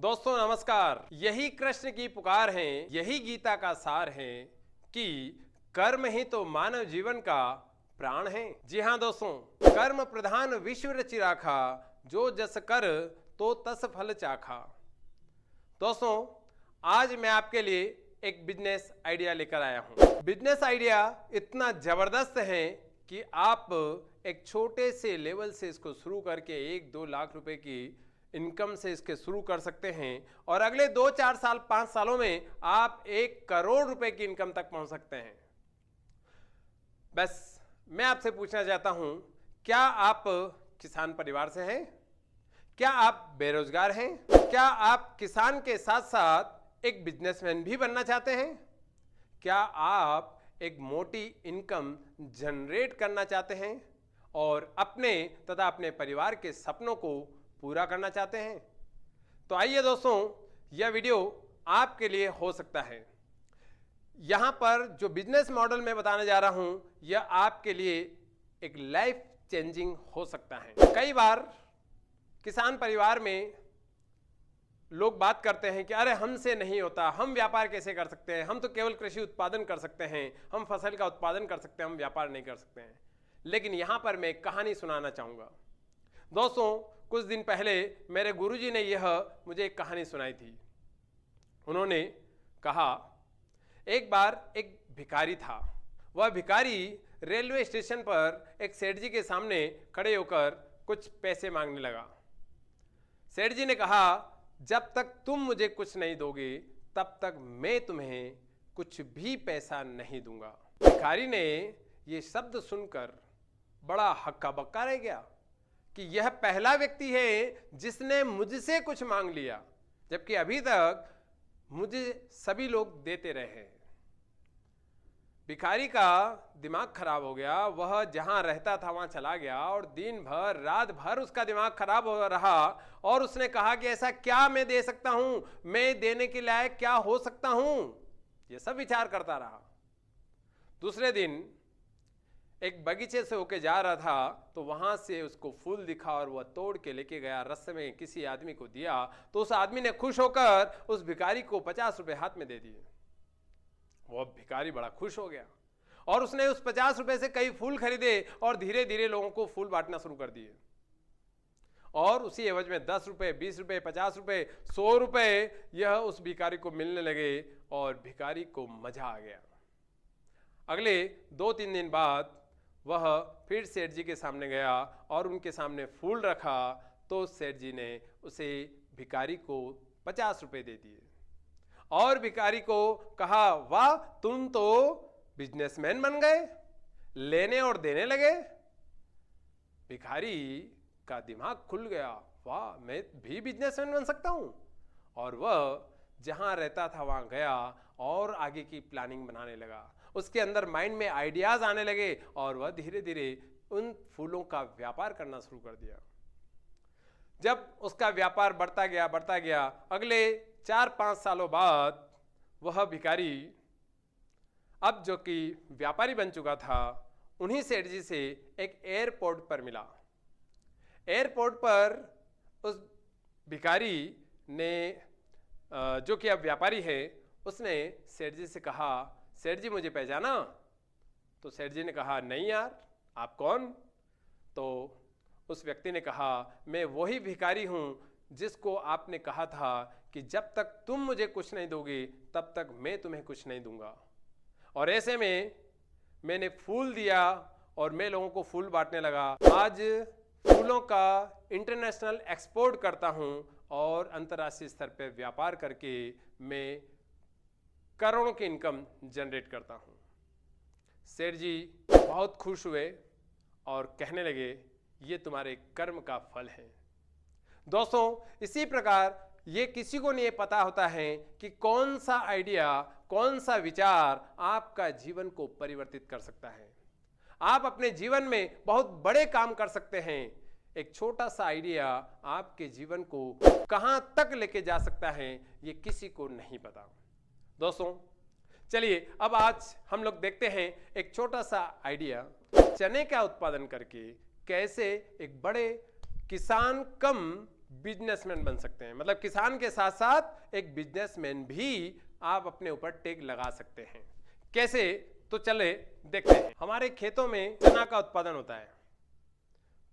दोस्तों नमस्कार। यही कृष्ण की पुकार है, यही गीता का सार है कि कर्म ही तो मानव जीवन का प्राण है। जी हाँ दोस्तों, कर्म प्रधान विश्व रचि राखा, जो जस कर तो तस फल चाखा। दोस्तों आज मैं आपके लिए एक बिजनेस आइडिया लेकर आया हूँ। बिजनेस आइडिया इतना जबरदस्त है कि आप एक छोटे से लेवल से इसको शुरू करके 1-2 लाख रुपए की इनकम से इसके शुरू कर सकते हैं और अगले 2-4 साल 5 सालों में आप 1 करोड़ रुपए की इनकम तक पहुंच सकते हैं। बस मैं आपसे पूछना चाहता हूं, क्या आप किसान परिवार से हैं? क्या आप बेरोजगार हैं? क्या आप किसान के साथ साथ एक बिजनेसमैन भी बनना चाहते हैं? क्या आप एक मोटी इनकम जनरेट करना चाहते हैं और अपने तथा अपने परिवार के सपनों को पूरा करना चाहते हैं? तो आइए दोस्तों, यह वीडियो आपके लिए हो सकता है। यहां पर जो बिजनेस मॉडल मैं बताने जा रहा हूं, यह आपके लिए एक लाइफ चेंजिंग हो सकता है। कई बार किसान परिवार में लोग बात करते हैं कि अरे हमसे नहीं होता, हम व्यापार कैसे कर सकते हैं, हम तो केवल कृषि उत्पादन कर सकते हैं, हम फसल का उत्पादन कर सकते हैं, हम व्यापार नहीं कर सकते हैं। लेकिन यहां पर मैं एक कहानी सुनाना चाहूंगा। दोस्तों कुछ दिन पहले मेरे गुरुजी ने यह मुझे एक कहानी सुनाई थी। उन्होंने कहा, एक बार एक भिखारी था। वह भिखारी रेलवे स्टेशन पर एक सेठ जी के सामने खड़े होकर कुछ पैसे मांगने लगा। सेठ जी ने कहा, जब तक तुम मुझे कुछ नहीं दोगे तब तक मैं तुम्हें कुछ भी पैसा नहीं दूंगा। भिखारी ने यह शब्द सुनकर बड़ा हक्का बक्का रह गया कि यह पहला व्यक्ति है जिसने मुझसे कुछ मांग लिया, जबकि अभी तक मुझे सभी लोग देते रहे हैं। भिखारी का दिमाग खराब हो गया। वह जहां रहता था वहां चला गया और दिन भर रात भर उसका दिमाग खराब हो रहा और उसने कहा कि ऐसा क्या मैं दे सकता हूं, मैं देने के लायक क्या हो सकता हूं, यह सब विचार करता रहा। दूसरे दिन एक बगीचे से होके जा रहा था तो वहां से उसको फूल दिखा और वह तोड़ के लेके गया, रस्ते में किसी आदमी को दिया तो उस आदमी ने खुश होकर उस भिखारी को 50 रुपए हाथ में दे दिए। वह भिखारी बड़ा खुश हो गया और उसने उस 50 रुपए से कई फूल खरीदे और धीरे धीरे लोगों को फूल बांटना शुरू कर दिए। और उसी एवज में 10 रुपए, 20 रुपए, 50 रुपए, 100 रुपए यह उस भिखारी को मिलने लगे और भिखारी को मजा आ गया। अगले 2-3 दिन बाद वह फिर सेठ जी के सामने गया और उनके सामने फूल रखा तो सेठ जी ने उसे भिखारी को 50 रुपए दे दिए और भिखारी को कहा, वाह तुम तो बिजनेसमैन बन गए, लेने और देने लगे। भिखारी का दिमाग खुल गया, वाह मैं भी बिजनेसमैन बन सकता हूं। और वह जहां रहता था वहां गया और आगे की प्लानिंग बनाने लगा। उसके अंदर माइंड में आइडियाज आने लगे और वह धीरे धीरे उन फूलों का व्यापार करना शुरू कर दिया। जब उसका व्यापार बढ़ता गया, अगले 4-5 सालों बाद वह भिखारी, अब जो कि व्यापारी बन चुका था, उन्हीं सेठ जी से एक एयरपोर्ट पर मिला। एयरपोर्ट पर उस भिखारी ने, जो कि अब व्यापारी है, उसने सेठ जी से कहा, सेठ जी मुझे पहचाना? तो सेठ जी ने कहा, नहीं यार, आप कौन? तो उस व्यक्ति ने कहा, मैं वही भिखारी हूं जिसको आपने कहा था कि जब तक तुम मुझे कुछ नहीं दोगे तब तक मैं तुम्हें कुछ नहीं दूंगा। और ऐसे में मैंने फूल दिया और मैं लोगों को फूल बांटने लगा। आज फूलों का इंटरनेशनल एक्सपोर्ट करता हूं और अंतर्राष्ट्रीय स्तर पर व्यापार करके मैं करोड़ों की इनकम जनरेट करता हूं। सेठ जी बहुत खुश हुए और कहने लगे, ये तुम्हारे कर्म का फल है। दोस्तों इसी प्रकार ये किसी को नहीं पता होता है कि कौन सा आइडिया, कौन सा विचार आपका जीवन को परिवर्तित कर सकता है। आप अपने जीवन में बहुत बड़े काम कर सकते हैं। एक छोटा सा आइडिया आपके जीवन को कहां तक लेके जा सकता है, ये किसी को नहीं पता। दोस्तों चलिए अब आज हम लोग देखते हैं एक छोटा सा आइडिया, चने का उत्पादन करके कैसे एक बड़े किसान कम बिजनेसमैन बन सकते हैं। मतलब किसान के साथ साथ एक बिजनेसमैन भी आप अपने ऊपर टेक लगा सकते हैं। कैसे? तो चले देखते हैं। हमारे खेतों में चना का उत्पादन होता है।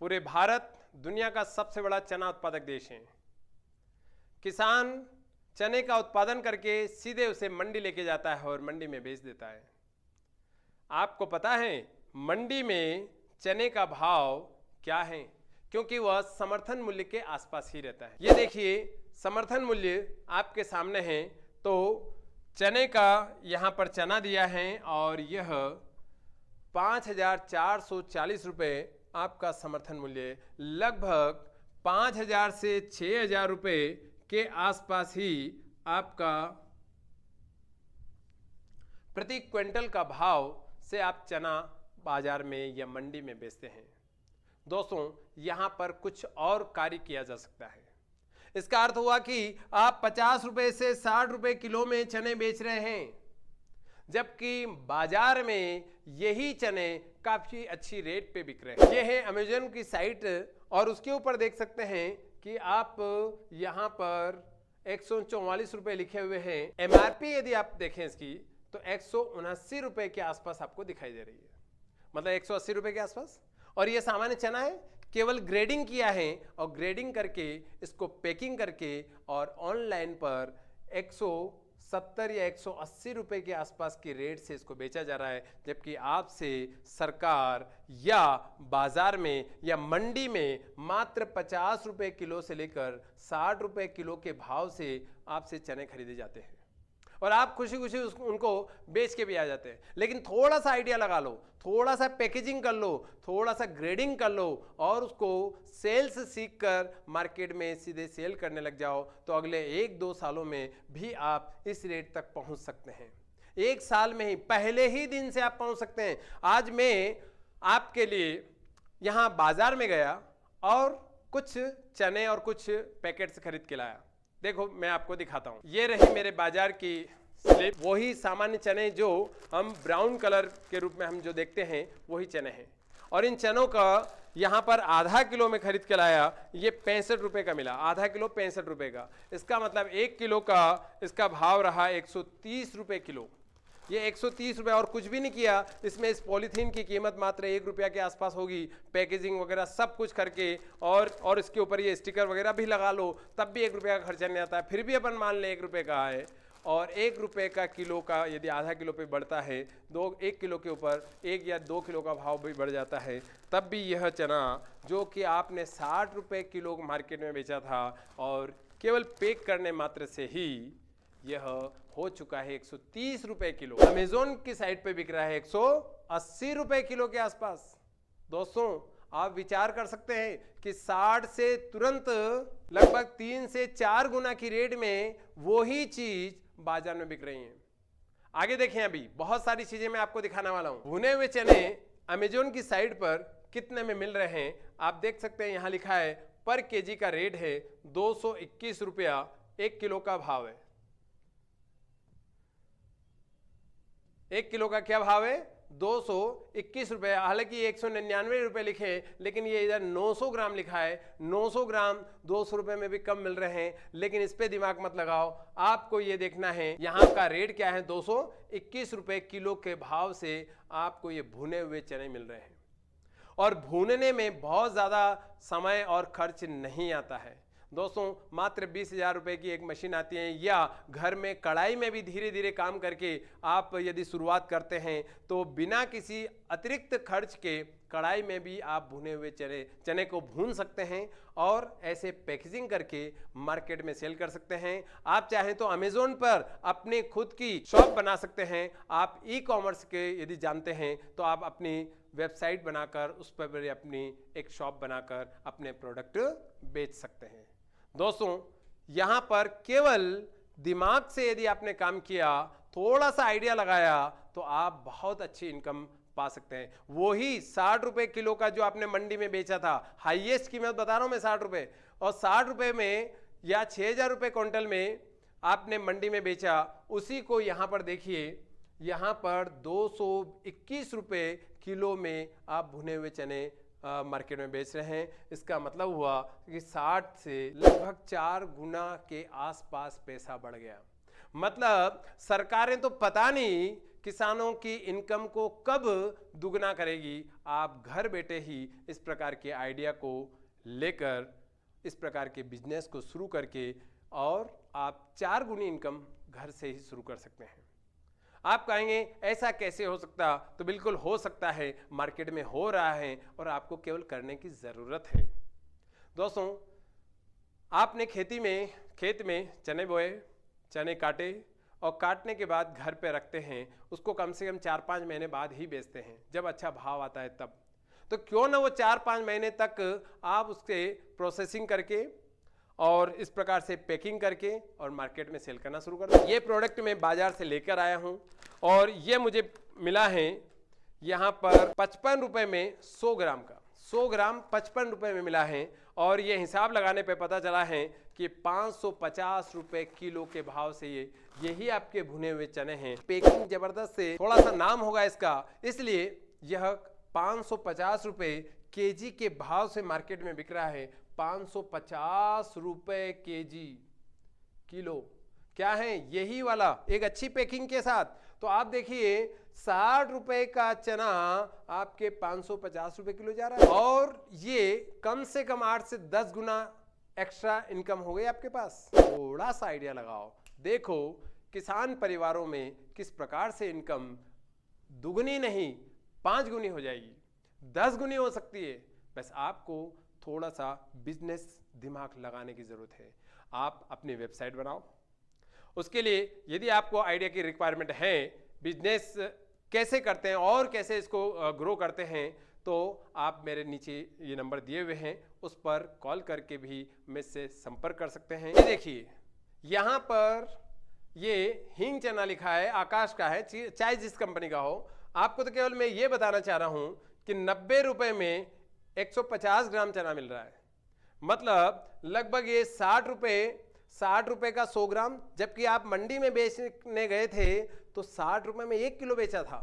पूरे भारत दुनिया का सबसे बड़ा चना उत्पादक देश है। किसान चने का उत्पादन करके सीधे उसे मंडी लेके जाता है और मंडी में बेच देता है। आपको पता है मंडी में चने का भाव क्या है? क्योंकि वह समर्थन मूल्य के आसपास ही रहता है। ये देखिए समर्थन मूल्य आपके सामने है। तो चने का यहाँ पर चना दिया है और यह 5,440 रुपये आपका समर्थन मूल्य, लगभग 5,000 से 6,000 रुपये के आसपास ही आपका प्रति क्विंटल का भाव से आप चना बाजार में या मंडी में बेचते हैं। दोस्तों यहाँ पर कुछ और कार्य किया जा सकता है। इसका अर्थ हुआ कि आप 50 रुपए से 60 रुपए किलो में चने बेच रहे हैं, जबकि बाजार में यही चने काफी अच्छी रेट पे बिक रहे हैं। ये है अमेज़न की साइट और उसके ऊपर देख सकते हैं कि आप यहाँ पर 144 रुपए लिखे हुए हैं। एमआरपी यदि आप देखें इसकी तो 179 रुपए के आसपास आपको दिखाई दे रही है, मतलब 180 रुपए के आसपास। और ये सामान्य चना है, केवल ग्रेडिंग किया है और ग्रेडिंग करके इसको पैकिंग करके और ऑनलाइन पर 170 या 180 रुपए के आसपास की रेट से इसको बेचा जा रहा है, जबकि आपसे सरकार या बाजार में या मंडी में मात्र 50 रुपए किलो से लेकर 60 रुपए किलो के भाव से आपसे चने खरीदे जाते हैं और आप खुशी खुशी उनको बेच के भी आ जाते हैं। लेकिन थोड़ा सा आइडिया लगा लो, थोड़ा सा पैकेजिंग कर लो, थोड़ा सा ग्रेडिंग कर लो और उसको सेल्स सीख कर मार्केट में सीधे सेल करने लग जाओ, तो अगले 1-2 सालों में भी आप इस रेट तक पहुंच सकते हैं। 1 साल में ही, पहले ही दिन से आप पहुंच सकते हैं। आज मैं आपके लिए यहाँ बाजार में गया और कुछ चने और कुछ पैकेट्स खरीद के लाया। देखो मैं आपको दिखाता हूँ। ये रही मेरे बाजार की स्लिप, वही सामान्य चने जो हम ब्राउन कलर के रूप में हम जो देखते हैं वही चने हैं। और इन चनों का यहाँ पर आधा किलो में खरीद के लाया, ये 65 रुपये का मिला। आधा किलो 65 रुपये का, इसका मतलब 1 किलो का इसका भाव रहा 130 रुपये किलो। ये 130 रुपये और कुछ भी नहीं किया। इसमें इस पॉलीथीन की कीमत मात्र 1 रुपया के आसपास होगी। पैकेजिंग वगैरह सब कुछ करके और इसके ऊपर ये स्टिकर वगैरह भी लगा लो, तब भी 1 रुपया का खर्चा नहीं आता है। फिर भी अपन मान लें 1 रुपये का है और 1 रुपये का किलो का यदि आधा किलो पे बढ़ता है, 1 किलो के ऊपर 1 या 2 किलो का भाव भी बढ़ जाता है, तब भी यह चना जो कि आपने 60 रुपये किलो मार्केट में बेचा था और केवल पैक करने मात्र से ही यह हो चुका है 130 रुपए किलो। अमेज़न की साइट पे बिक रहा है 180 रुपए किलो के आसपास। दोस्तों आप विचार कर सकते हैं कि 60 से तुरंत लगभग 3 से 4 गुना की रेट में वही चीज बाजार में बिक रही है। आगे देखें, अभी बहुत सारी चीजें मैं आपको दिखाने वाला हूं। भुने हुए चने अमेज़न की साइट पर कितने में मिल रहे हैं आप देख सकते हैं। यहां लिखा है पर केजी का रेट है 221 रुपया, 1 किलो का भाव है। 1 किलो का क्या भाव है? 221 रुपये। हालांकि 199 रुपये लिखे हैं, लेकिन ये इधर 900 ग्राम लिखा है। 900 ग्राम 200 रुपये में भी कम मिल रहे हैं, लेकिन इस पे दिमाग मत लगाओ। आपको ये देखना है यहाँ का रेट क्या है। 221 रुपये किलो के भाव से आपको ये भुने हुए चने मिल रहे हैं और भूनने में बहुत ज़्यादा समय और खर्च नहीं आता है। दोस्तों मात्र 20,000 रुपये की एक मशीन आती है, या घर में कढ़ाई में भी धीरे धीरे काम करके आप यदि शुरुआत करते हैं तो बिना किसी अतिरिक्त खर्च के कढ़ाई में भी आप भुने हुए चने को भून सकते हैं और ऐसे पैकेजिंग करके मार्केट में सेल कर सकते हैं। आप चाहें तो अमेज़न पर अपनी खुद की शॉप बना सकते हैं। आप ई-कॉमर्स के यदि जानते हैं तो आप अपनी वेबसाइट बनाकर उस पर अपनी एक शॉप बनाकर अपने प्रोडक्ट बेच सकते हैं। दोस्तों यहाँ पर केवल दिमाग से यदि आपने काम किया, थोड़ा सा आइडिया लगाया, तो आप बहुत अच्छी इनकम पा सकते हैं। वही 60 रुपये किलो का जो आपने मंडी में बेचा था, हाईएस्ट कीमत बता रहा हूं मैं 60 रुपये, और 60 रुपये में या 6,000 रुपये क्विंटल में आपने मंडी में बेचा, उसी को यहाँ पर देखिए, यहाँ पर 221 रुपये किलो में आप भुने हुए चने मार्केट में बेच रहे हैं। इसका मतलब हुआ कि 60 से लगभग 4 गुना के आसपास पैसा बढ़ गया। मतलब सरकारें तो पता नहीं किसानों की इनकम को कब दुगना करेगी। आप घर बैठे ही इस प्रकार के आइडिया को लेकर इस प्रकार के बिजनेस को शुरू करके और आप 4 गुनी इनकम घर से ही शुरू कर सकते हैं। आप कहेंगे ऐसा कैसे हो सकता? तो बिल्कुल हो सकता है, मार्केट में हो रहा है और आपको केवल करने की ज़रूरत है। दोस्तों, आपने खेत में चने बोए, चने काटे और काटने के बाद घर पे रखते हैं, उसको कम से कम 4-5 महीने बाद ही बेचते हैं जब अच्छा भाव आता है तब। तो क्यों ना वो 4-5 महीने तक आप उसके प्रोसेसिंग करके और इस प्रकार से पैकिंग करके और मार्केट में सेल करना शुरू कर दें। ये प्रोडक्ट मैं बाजार से लेकर आया हूँ और ये मुझे मिला है यहाँ पर 55 रुपये में 100 ग्राम का। 100 ग्राम 55 रुपये में मिला है और ये हिसाब लगाने पे पता चला है कि 550 रुपये किलो के भाव से यही आपके भुने हुए चने हैं। पैकिंग जबरदस्त से थोड़ा सा नाम होगा इसका, इसलिए यह 550 रुपये केजी के भाव से मार्केट में बिक रहा है। 550 रुपये केजी किलो क्या है? यही वाला एक अच्छी पैकिंग के साथ। तो आप देखिए 60 रुपए का चना आपके 550 रुपए किलो जा रहा है और ये कम से कम 8 से 10 गुना एक्स्ट्रा इनकम हो गई आपके पास। थोड़ा सा आइडिया लगाओ, देखो किसान परिवारों में किस प्रकार से इनकम दुगनी नहीं 5 गुनी हो जाएगी, 10 गुनी हो सकती है। बस आपको थोड़ा सा बिजनेस दिमाग लगाने की ज़रूरत है। आप अपनी वेबसाइट बनाओ। उसके लिए यदि आपको आइडिया की रिक्वायरमेंट है, बिजनेस कैसे करते हैं और कैसे इसको ग्रो करते हैं, तो आप मेरे नीचे ये नंबर दिए हुए हैं, उस पर कॉल करके भी मुझसे संपर्क कर सकते हैं। ये देखिए यहाँ पर ये हींग चना लिखा है, आकाश का है, चाहे जिस कंपनी का हो। आपको तो केवल मैं ये बताना चाह रहा हूँ कि 90 रुपये में 150 ग्राम चना मिल रहा है। मतलब लगभग ये 60 रुपये का 100 ग्राम, जबकि आप मंडी में बेचने गए थे तो 60 रुपये में 1 किलो बेचा था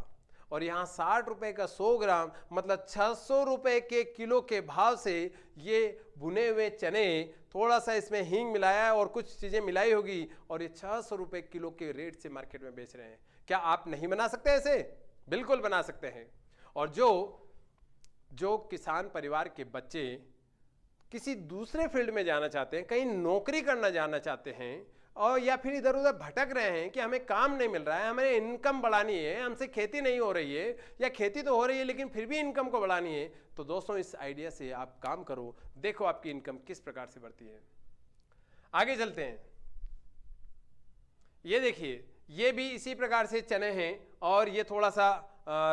और यहाँ 60 रुपये का 100 ग्राम, मतलब 600 रुपये के किलो के भाव से ये भुने हुए चने, थोड़ा सा इसमें हींग मिलाया और कुछ चीज़ें मिलाई होगी और ये 600 रुपये किलो के रेट से मार्केट में बेच रहे हैं। क्या आप नहीं बना सकते ऐसे? बिल्कुल बना सकते हैं। और जो किसान परिवार के बच्चे किसी दूसरे फील्ड में जाना चाहते हैं, कहीं नौकरी करना जाना चाहते हैं और या फिर इधर उधर भटक रहे हैं कि हमें काम नहीं मिल रहा है, हमें इनकम बढ़ानी है, हमसे खेती नहीं हो रही है या खेती तो हो रही है लेकिन फिर भी इनकम को बढ़ानी है, तो दोस्तों इस आइडिया से आप काम करो, देखो आपकी इनकम किस प्रकार से बढ़ती है। आगे चलते हैं। ये देखिए ये भी इसी प्रकार से चने हैं और ये थोड़ा सा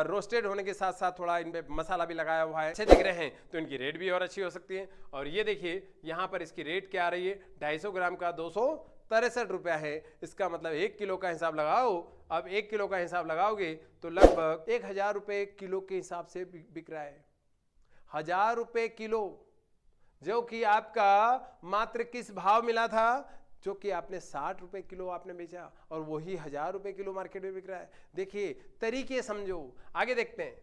रोस्टेड होने के साथ साथ थोड़ा इन पे मसाला भी लगाया हुआ है, अच्छे दिख रहे हैं, तो इनकी रेट भी और अच्छी हो सकती है। और ये देखिए यहाँ पर इसकी रेट क्या आ रही है, 250 ग्राम का 263 रुपया है। इसका मतलब 1 किलो का हिसाब लगाओ। अब 1 किलो का हिसाब लगाओगे तो लगभग 1000 रुपये किलो के हिसाब से बिक रहा है। 1000 रुपये किलो, जो कि आपका मात्र किस भाव मिला था, जो कि आपने 60 रुपये किलो आपने बेचा और वही 1000 रुपये किलो मार्केट में बिक रहा है। देखिए तरीके समझो। आगे देखते हैं।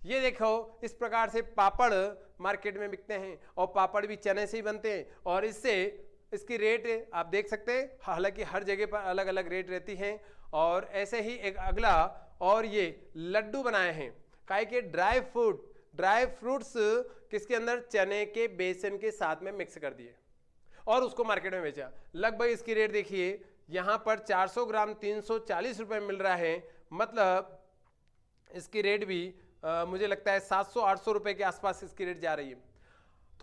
ये देखो इस प्रकार से पापड़ मार्केट में बिकते हैं और पापड़ भी चने से ही बनते हैं और इसकी रेट आप देख सकते हैं, हालांकि हर जगह पर अलग अलग रेट रहती हैं। और ऐसे ही एक अगला, और ये लड्डू बनाए हैं काहे के ड्राई फ्रूट्स किसके अंदर, चने के बेसन के साथ में मिक्स कर दिए और उसको मार्केट में बेचा। लगभग इसकी रेट देखिए यहाँ पर 400 ग्राम 340 रुपये मिल रहा है। मतलब इसकी रेट भी मुझे लगता है 700-800 रुपये के आसपास इसकी रेट जा रही है।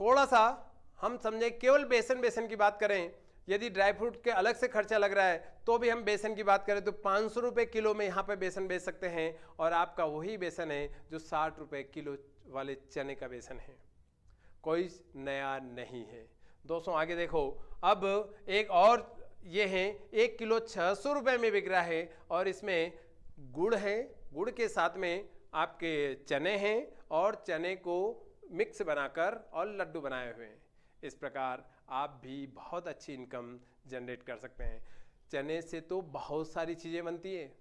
थोड़ा सा हम समझें, केवल बेसन की बात करें, यदि ड्राई फ्रूट के अलग से खर्चा लग रहा है तो भी हम बेसन की बात करें तो 500 रुपये किलो में यहाँ पे बेसन बेच सकते हैं और आपका वही बेसन है जो 60 रुपये किलो वाले चने का बेसन है, कोई नया नहीं है। दोस्तों आगे देखो, अब एक और ये है, 1 किलो 600 रुपये में बिक रहा है और इसमें गुड़ है, गुड़ के साथ में आपके चने हैं और चने को मिक्स बनाकर और लड्डू बनाए हुए हैं। इस प्रकार आप भी बहुत अच्छी इनकम जनरेट कर सकते हैं। चने से तो बहुत सारी चीज़ें बनती है।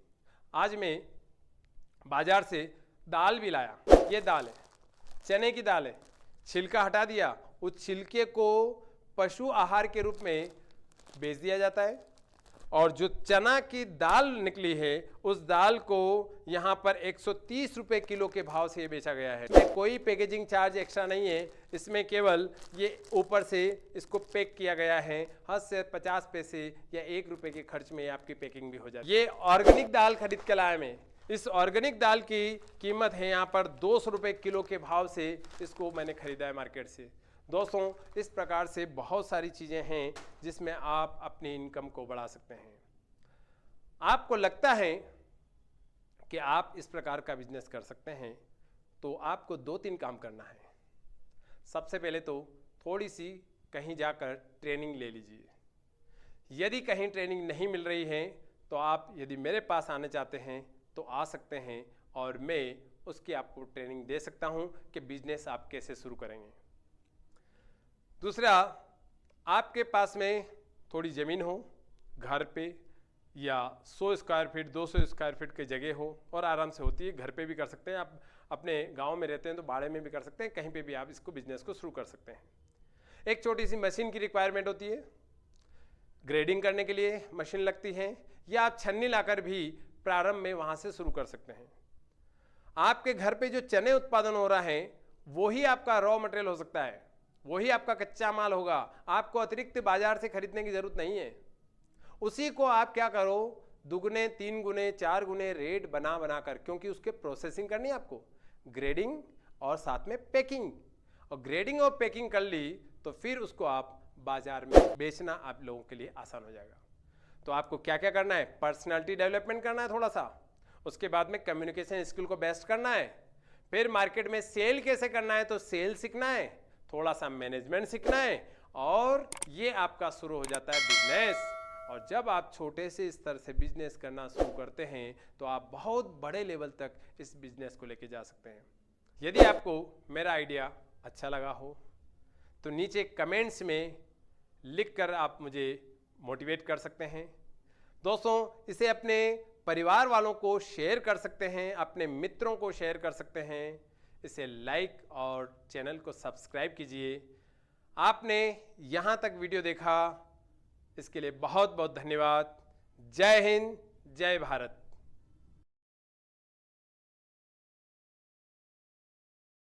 आज मैं बाजार से दाल भी लाया, ये दाल है, चने की दाल है, छिलका हटा दिया, उस छिलके को पशु आहार के रूप में बेच दिया जाता है। और जो चना की दाल निकली है उस दाल को यहाँ पर 130 रुपए किलो के भाव से बेचा गया है। इसमें कोई पैकेजिंग चार्ज एक्स्ट्रा नहीं है, इसमें केवल ये ऊपर से इसको पैक किया गया है। 10 से 50 पैसे या 1 रुपए के खर्च में आपकी पैकिंग भी हो जाती है। ये ऑर्गेनिक दाल खरीद के लाया मैं। इस ऑर्गेनिक दाल की कीमत है यहाँ पर 200 रुपए किलो के भाव से इसको मैंने खरीदा है मार्केट से। दोस्तों, इस प्रकार से बहुत सारी चीज़ें हैं जिसमें आप अपनी इनकम को बढ़ा सकते हैं। आपको लगता है कि आप इस प्रकार का बिजनेस कर सकते हैं तो आपको 2-3 काम करना है। सबसे पहले तो थोड़ी सी कहीं जाकर ट्रेनिंग ले लीजिए। यदि कहीं ट्रेनिंग नहीं मिल रही है तो आप यदि मेरे पास आने चाहते हैं तो आ सकते हैं और मैं उसकी आपको ट्रेनिंग दे सकता हूं कि बिजनेस आप कैसे शुरू करेंगे। दूसरा, आपके पास में थोड़ी ज़मीन हो, घर पे या 100 स्क्वायर फीट 200 स्क्वायर फीट की जगह हो, और आराम से होती है, घर पे भी कर सकते हैं। आप अपने गांव में रहते हैं तो भाड़े में भी कर सकते हैं, कहीं पे भी आप इसको बिजनेस को शुरू कर सकते हैं। एक छोटी सी मशीन की रिक्वायरमेंट होती है, ग्रेडिंग करने के लिए मशीन लगती है, या आप छन्नी लाकर भी प्रारंभ में वहाँ से शुरू कर सकते हैं। आपके घर पे जो चने उत्पादन हो रहा है वही आपका रॉ मटेरियल हो सकता है, वही आपका कच्चा माल होगा। आपको अतिरिक्त बाजार से खरीदने की जरूरत नहीं है। उसी को आप क्या करो, 2 गुने 3 गुने 4 गुने रेट बना बना कर, क्योंकि उसके प्रोसेसिंग करनी है आपको, ग्रेडिंग और साथ में पैकिंग। और ग्रेडिंग और पैकिंग कर ली तो फिर उसको आप बाजार में बेचना आप लोगों के लिए आसान हो जाएगा। तो आपको क्या क्या करना है, पर्सनालिटी डेवलपमेंट करना है थोड़ा सा, उसके बाद में कम्युनिकेशन स्किल को बेस्ट करना है, फिर मार्केट में सेल कैसे करना है तो सेल सीखना है, थोड़ा सा मैनेजमेंट सीखना है, और ये आपका शुरू हो जाता है बिजनेस। और जब आप छोटे से स्तर से बिजनेस करना शुरू करते हैं तो आप बहुत बड़े लेवल तक इस बिजनेस को लेके जा सकते हैं। यदि आपको मेरा आइडिया अच्छा लगा हो तो नीचे कमेंट्स में लिखकर आप मुझे मोटिवेट कर सकते हैं। दोस्तों, इसे अपने परिवार वालों को शेयर कर सकते हैं, अपने मित्रों को शेयर कर सकते हैं। इसे लाइक और चैनल को सब्सक्राइब कीजिए। आपने यहाँ तक वीडियो देखा, इसके लिए बहुत बहुत धन्यवाद। जय हिंद, जय भारत।